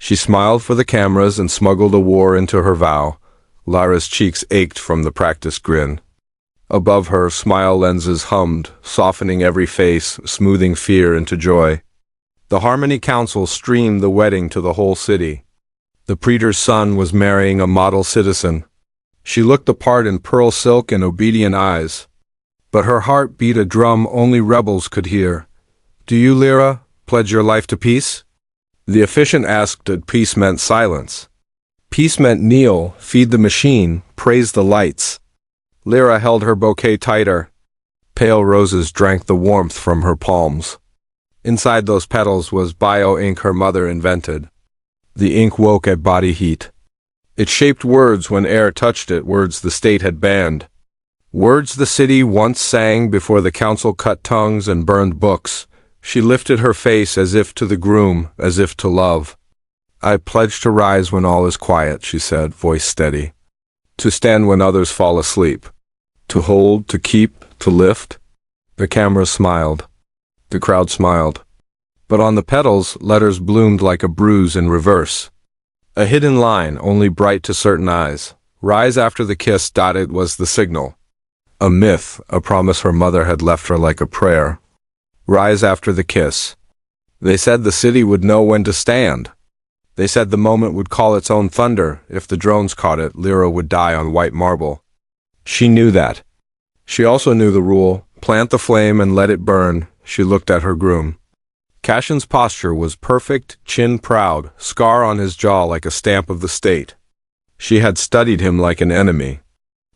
She smiled for the cameras and smuggled a war into her vow. Lyra's cheeks ached from the practiced grin. Above her, smile lenses hummed, softening every face, smoothing fear into joy. The Harmony Council streamed the wedding to the whole city. The praetor's son was marrying a model citizen. She looked the part in pearl silk and obedient eyes. But her heart beat a drum only rebels could hear. "Do you, Lyra, pledge your life to peace?" The officiant asked if peace meant silence. Peace meant kneel, feed the machine, praise the lights. Lyra held her bouquet tighter. Pale roses drank the warmth from her palms. Inside those petals was bio-ink her mother invented. The ink woke at body heat. It shaped words when air touched it, words the state had banned. Words the city once sang before the council cut tongues and burned books. She lifted her face as if to the groom, as if to love. "I pledge to rise when all is quiet," she said, voice steady. "To stand when others fall asleep. To hold, to keep, to lift." The camera smiled. The crowd smiled. But on the petals, letters bloomed like a bruise in reverse. A hidden line, only bright to certain eyes. "Rise after the kiss." It was the signal. A myth, a promise her mother had left her like a prayer. Rise after the kiss. They said the city would know when to stand. They said the moment would call its own thunder. If the drones caught it, Lyra would die on white marble. She knew that. She also knew the rule: plant the flame and let it burn. She looked at her groom. Cashin's posture was perfect, chin proud, scar on his jaw like a stamp of the state. She had studied him like an enemy.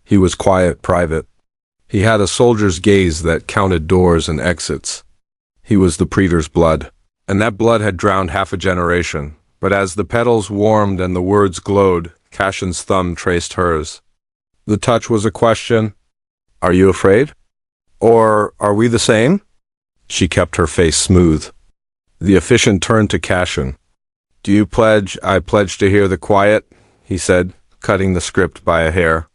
He was quiet, private. He had a soldier's gaze that counted doors and exits. He was the praetor's blood, and that blood had drowned half a generation. But as the petals warmed and the words glowed, Cashin's thumb traced hers. The touch was a question. "Are you afraid? Or are we the same?" She kept her face smooth. The officiant turned to Cashin. "Do you pledge?" "I pledge to hear the quiet," he said, cutting the script by a hair.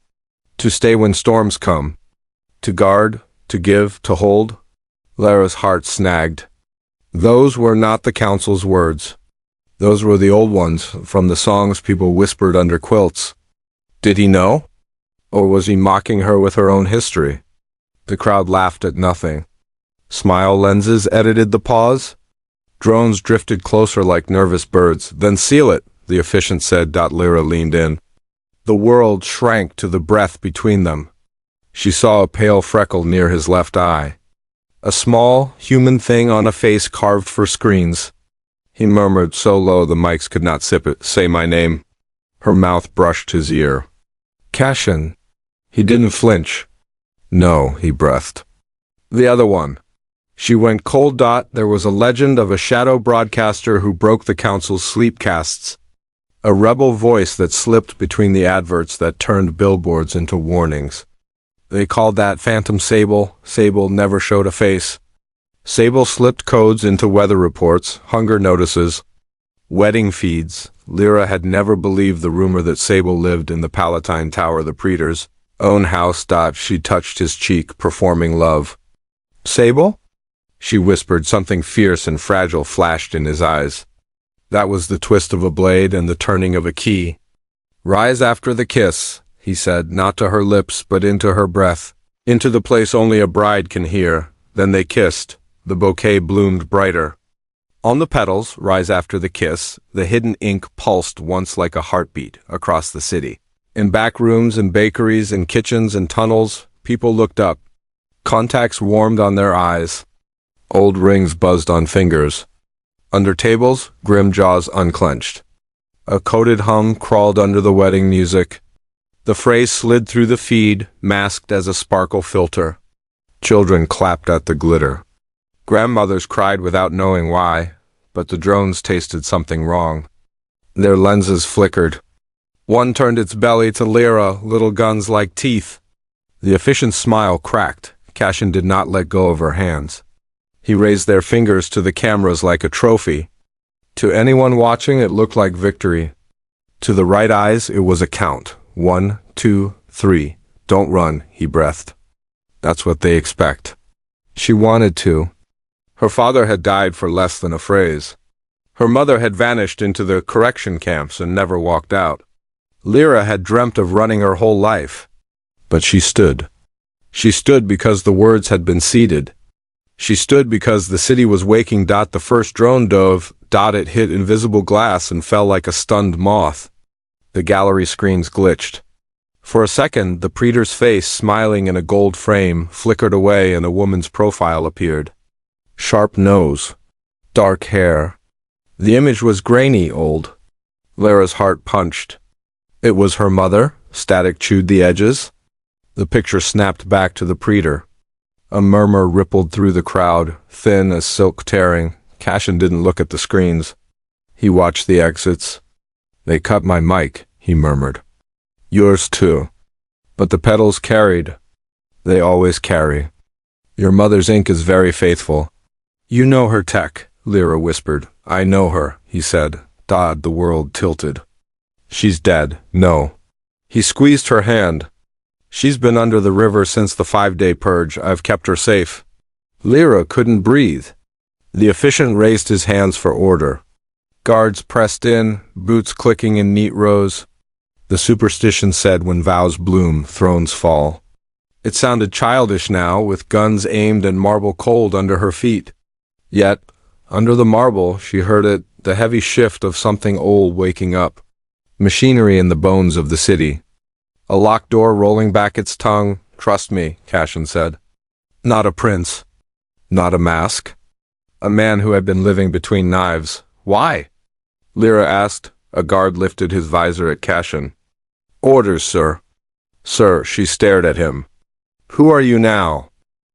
"To stay when storms come. To guard, to give, to hold." Lyra's heart snagged. Those were not the council's words. Those were the old ones, from the songs people whispered under quilts. Did he know? Or was he mocking her with her own history? The crowd laughed at nothing. Smile lenses edited the pause. Drones drifted closer like nervous birds. "Then seal it," the officiant said. Lyra leaned in. The world shrank to the breath between them. She saw a pale freckle near his left eye. A small, human thing on a face carved for screens. He murmured so low the mics could not sip it. "Say my name." Her mouth brushed his ear. "Cashin." He didn't flinch. "No," he breathed. "The other one." She went cold. There was a legend of a shadow broadcaster who broke the council's sleepcasts. A rebel voice that slipped between the adverts that turned billboards into warnings. They called that Phantom Sable. Sable never showed a face. Sable slipped codes into weather reports, hunger notices, wedding feeds. Lyra had never believed the rumor that Sable lived in the Palatine Tower, the praetor's own house. She touched his cheek, performing love. "Sable?" She whispered. Something fierce and fragile flashed in his eyes. That was the twist of a blade and the turning of a key. "Rise after the kiss," he said, not to her lips, but into her breath, into the place only a bride can hear. Then they kissed. The bouquet bloomed brighter. On the petals, rise after the kiss, the hidden ink pulsed once like a heartbeat across the city. In back rooms and bakeries and kitchens and tunnels, people looked up. Contacts warmed on their eyes. Old rings buzzed on fingers. Under tables, grim jaws unclenched. A coded hum crawled under the wedding music. The phrase slid through the feed, masked as a sparkle filter. Children clapped at the glitter. Grandmothers cried without knowing why, but the drones tasted something wrong. Their lenses flickered. One turned its belly to Lyra, little guns like teeth. The officiant's smile cracked. Cashin did not let go of her hands. He raised their fingers to the cameras like a trophy. To anyone watching, it looked like victory. To the right eyes, it was a count. 1, 2, 3. "Don't run," he breathed. That's what they expect. She wanted to. Her father had died for less than a phrase. Her mother had vanished into the correction camps and never walked out. Lyra had dreamt of running her whole life. But she stood. She stood because the words had been seeded. She stood because the city was waking. The first drone dove. It hit invisible glass and fell like a stunned moth. The gallery screens glitched. For a second, the praetor's face, smiling in a gold frame, flickered away and a woman's profile appeared. Sharp nose. Dark hair. The image was grainy, old. Lyra's heart punched. It was her mother. Static chewed the edges. The picture snapped back to the praetor. A murmur rippled through the crowd, thin as silk tearing. Cashin didn't look at the screens. He watched the exits. "They cut my mic," he murmured. "Yours too." But the pedals carried. They always carry. "Your mother's ink is very faithful." "You know her tech," Lyra whispered. "I know her," he said. The world tilted. "She's dead." "No." He squeezed her hand. "She's been under the river since the 5-day purge. I've kept her safe." Lyra couldn't breathe. The officiant raised his hands for order. Guards pressed in, boots clicking in neat rows. The superstition said when vows bloom, thrones fall. It sounded childish now, with guns aimed and marble cold under her feet. Yet, under the marble, she heard it, the heavy shift of something old waking up. Machinery in the bones of the city. A locked door rolling back its tongue. "Trust me," Cashin said. Not a prince. Not a mask. A man who had been living between knives. "Why?" Lyra asked. A guard lifted his visor at Cashin. "Orders, sir." "Sir," she stared at him. "Who are you now?"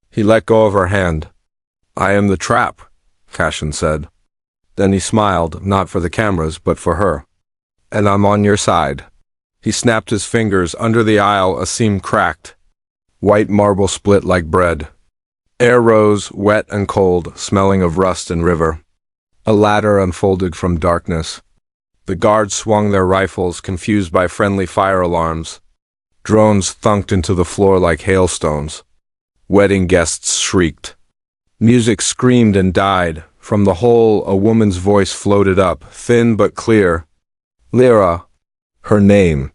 He let go of her hand. "I am the trap," Cashin said. Then he smiled, not for the cameras, but for her. "And I'm on your side." He snapped his fingers. Under the aisle, a seam cracked. White marble split like bread. Air rose, wet and cold, smelling of rust and river. A ladder unfolded from darkness. The guards swung their rifles, confused by friendly fire alarms. Drones thunked into the floor like hailstones. Wedding guests shrieked. Music screamed and died. From the hole, a woman's voice floated up, thin but clear. "Lyra." Her name.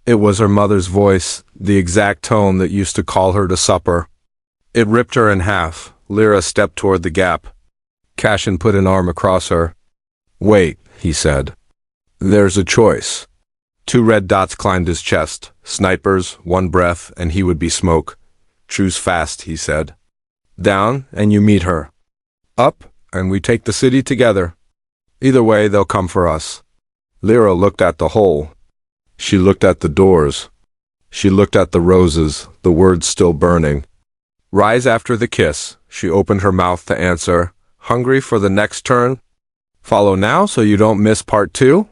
It was her mother's voice, the exact tone that used to call her to supper. It ripped her in half. Lyra stepped toward the gap. Cashin put an arm across her. "Wait," he said. "There's a choice." 2 red dots climbed his chest. Snipers, 1 breath, and he would be smoke. "Choose fast," he said. "Down, and you meet her. Up, and we take the city together. Either way, they'll come for us." Lyra looked at the hole. She looked at the doors. She looked at the roses, the words still burning. "Rise after the kiss." She opened her mouth to answer. "Hungry for the next turn? Follow now so you don't miss part 2?"